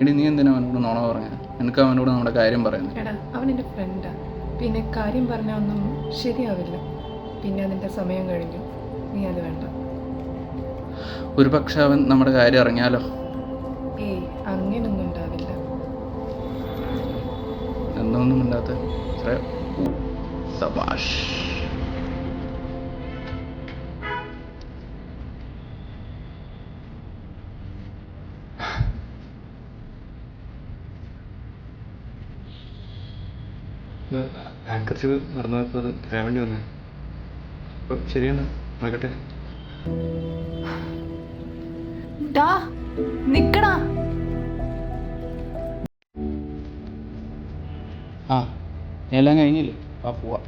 എടി നീ എന്തിനാ അവനോട് നുണ പറഞ്ഞ? എനിക്ക് അവനോട് നമ്മുടെ കാര്യം പറയുന്നത്. എടാ അവൻ എൻ്റെ ഫ്രണ്ടാ, പിന്നെ കാര്യം പറഞ്ഞാൽ ഒന്നും ശരിയാവില്ല. പിന്നെ അതിൻ്റെ സമയം കഴിഞ്ഞു, നീ അത് വേണ്ട. ഒരു പക്ഷെ അവൻ നമ്മുടെ കാര്യം അറിഞ്ഞാലോ? ഏയ് അങ്ങനൊന്നും ഉണ്ടാവില്ല. എന്നൊന്നും ഇണ്ടാത്ത സബാഷ്. ഹാൻകർച്ചീവ് മറന്നു പോയപ്പോൾ അത് തരാൻ വേണ്ടി വന്നേ. അപ്പോൾ ശരിയാണ്, നോക്കട്ടെ. നിക്കടാ. ആ എല്ലാം കഴിഞ്ഞില്ലേ? ആ പോവാം.